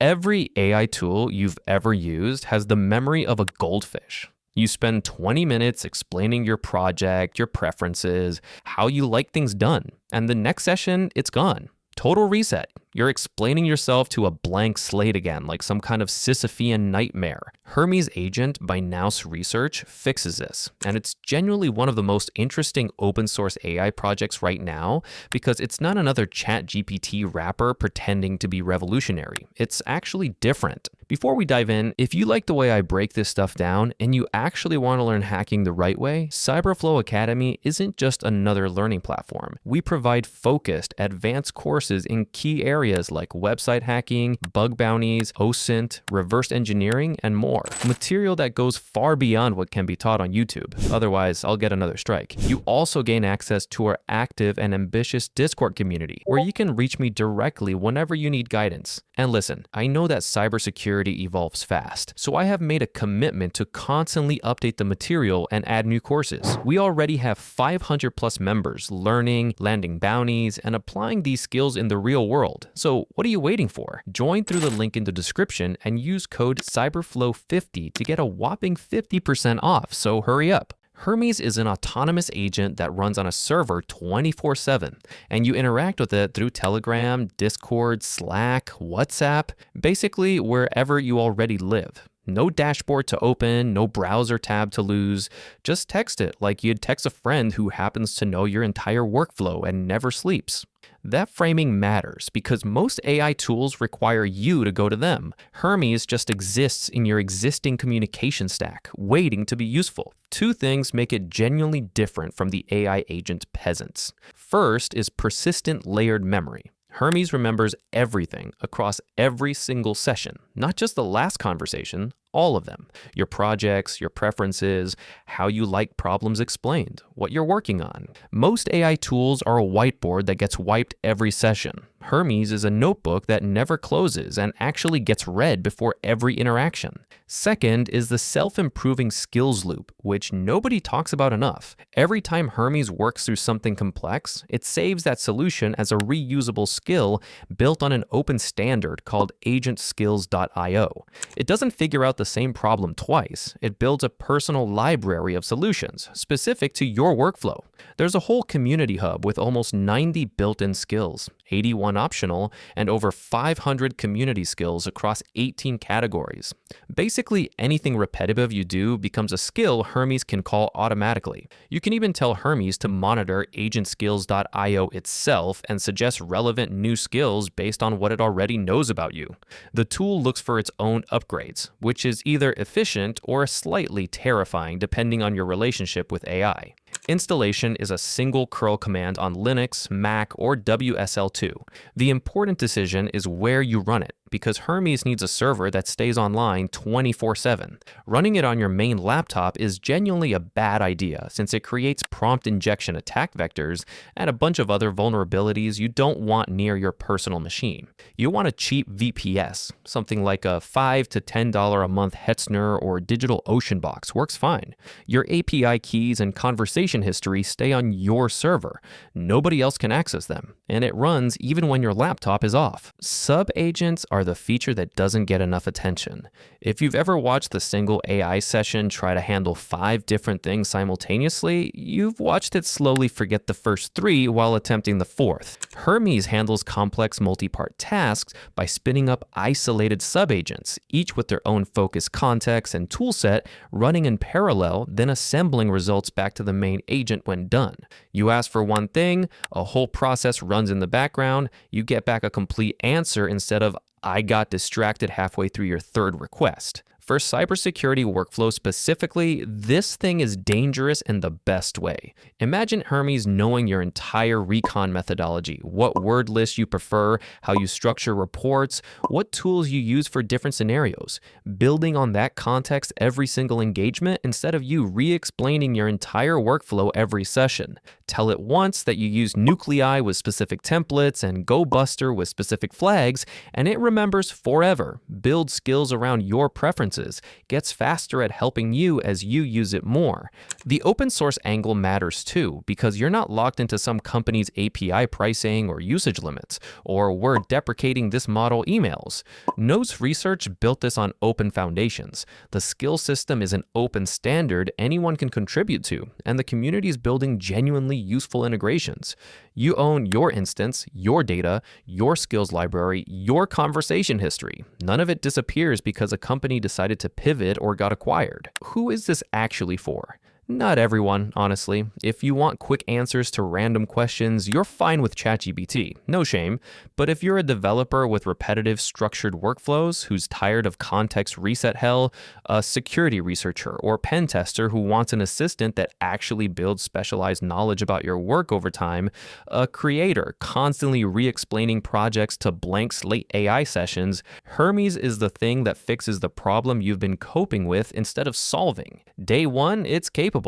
Every AI tool you've ever used has the memory of a goldfish. You spend 20 minutes explaining your project, your preferences, how you like things done, and the next session, it's gone. Total reset. You're explaining yourself to a blank slate again, like some kind of Sisyphean nightmare. Hermes Agent by Nous Research fixes this, and it's genuinely one of the most interesting open source AI projects right now because it's not another ChatGPT wrapper pretending to be revolutionary. It's actually different. Before we dive in, if you like the way I break this stuff down and you actually want to learn hacking the right way, Cyberflow Academy isn't just another learning platform. We provide focused, advanced courses in key areas like website hacking, bug bounties, OSINT, reverse engineering, and more. Material that goes far beyond what can be taught on YouTube. Otherwise, I'll get another strike. You also gain access to our active and ambitious Discord community, where you can reach me directly whenever you need guidance. And listen, I know that cybersecurity evolves fast, so I have made a commitment to constantly update the material and add new courses. We already have 500 plus members learning, landing bounties, and applying these skills in the real world. So what are you waiting for? Join through the link in the description and use code CYBERFLOW50 to get a whopping 50% off, so hurry up. Hermes is an autonomous agent that runs on a server 24/7, and you interact with it through Telegram, Discord, Slack, WhatsApp, basically wherever you already live. No dashboard to open, no browser tab to lose. Just text it like you'd text a friend who happens to know your entire workflow and never sleeps. That framing matters because most AI tools require you to go to them. Hermes just exists in your existing communication stack, waiting to be useful. Two things make it genuinely different from the AI agent peasants. First is persistent layered memory. Hermes remembers everything across every single session, not just the last conversation, all of them. Your projects, your preferences, how you like problems explained, what you're working on. Most AI tools are a whiteboard that gets wiped every session. Hermes is a notebook that never closes and actually gets read before every interaction. Second is the self-improving skills loop, which nobody talks about enough. Every time Hermes works through something complex, it saves that solution as a reusable skill built on an open standard called agentskills.io. It doesn't figure out the same problem twice. It builds a personal library of solutions specific to your workflow. There's a whole community hub with almost 90 built-in skills, 81 optional, and over 500 community skills across 18 categories. Basically, anything repetitive you do becomes a skill Hermes can call automatically. You can even tell Hermes to monitor agentskills.io itself and suggest relevant new skills based on what it already knows about you. The tool looks for its own upgrades, which is either efficient or slightly terrifying depending on your relationship with AI. Installation is a single curl command on Linux, Mac, or WSL2. The important decision is where you run it, because Hermes needs a server that stays online 24/7. Running it on your main laptop is genuinely a bad idea since it creates prompt injection attack vectors and a bunch of other vulnerabilities you don't want near your personal machine. You want a cheap VPS, something like a $5 to $10 a month Hetzner or DigitalOcean box works fine. Your API keys and conversation history stay on your server. Nobody else can access them, and it runs even when your laptop is off. Sub-agents are the feature that doesn't get enough attention. If you've ever watched the single AI session try to handle 5 different things simultaneously, you've watched it slowly forget the first 3 while attempting the 4th. Hermes handles complex multi-part tasks by spinning up isolated sub-agents, each with their own focused context and toolset, running in parallel, then assembling results back to the main agent when done. You ask for one thing, a whole process runs in the background, you get back a complete answer instead of "I got distracted halfway through your 3rd request." For cybersecurity workflow specifically, this thing is dangerous in the best way. Imagine Hermes knowing your entire recon methodology, what word lists you prefer, how you structure reports, what tools you use for different scenarios, building on that context every single engagement instead of you re-explaining your entire workflow every session. Tell it once that you use nuclei with specific templates and GoBuster with specific flags, and it remembers forever, builds skills around your preferences, gets faster at helping you as you use it more. The open source angle matters too, because you're not locked into some company's API pricing or usage limits, or we're deprecating this model emails. Nous Research built this on open foundations. The skill system is an open standard anyone can contribute to, and the community is building genuinely useful integrations. You own your instance, your data, your skills library, your conversation history. None of it disappears because a company decided to pivot or got acquired. Who is this actually for? Not everyone, honestly. If you want quick answers to random questions, you're fine with ChatGPT, no shame. But if you're a developer with repetitive, structured workflows who's tired of context reset hell, a security researcher or pen tester who wants an assistant that actually builds specialized knowledge about your work over time, a creator constantly re-explaining projects to blank slate AI sessions, Hermes is the thing that fixes the problem you've been coping with instead of solving. Day one, it's capable.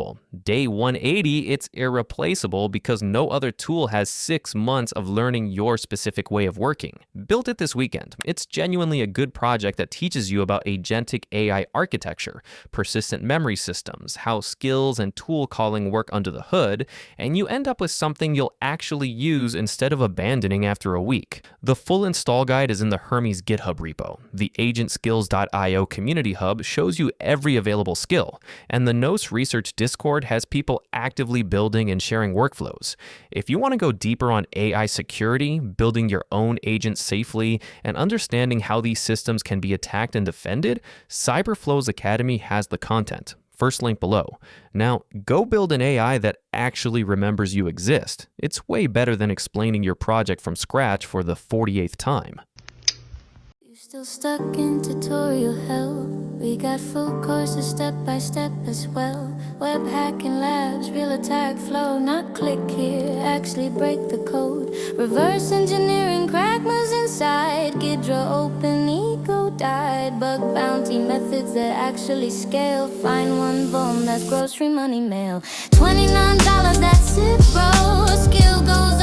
Day 180, it's irreplaceable because no other tool has 6 months of learning your specific way of working. Build it this weekend. It's genuinely a good project that teaches you about agentic AI architecture, persistent memory systems, how skills and tool calling work under the hood, and you end up with something you'll actually use instead of abandoning after a week. The full install guide is in the Hermes GitHub repo. The agentskills.io community hub shows you every available skill, and the Nous Research Discord has people actively building and sharing workflows. If you want to go deeper on AI security, building your own agents safely, and understanding how these systems can be attacked and defended, Cyberflow's Academy has the content. First link below. Now, go build an AI that actually remembers you exist. It's way better than explaining your project from scratch for the 48th time. Still stuck in tutorial hell. We got full courses step by step as well. Web hacking labs, real attack flow. Not click here, actually break the code. Reverse engineering, crack moves inside. Gidra open, ego died. Bug bounty methods that actually scale. Find one vuln, that's grocery money mail. $29, that's it bro. Skill goes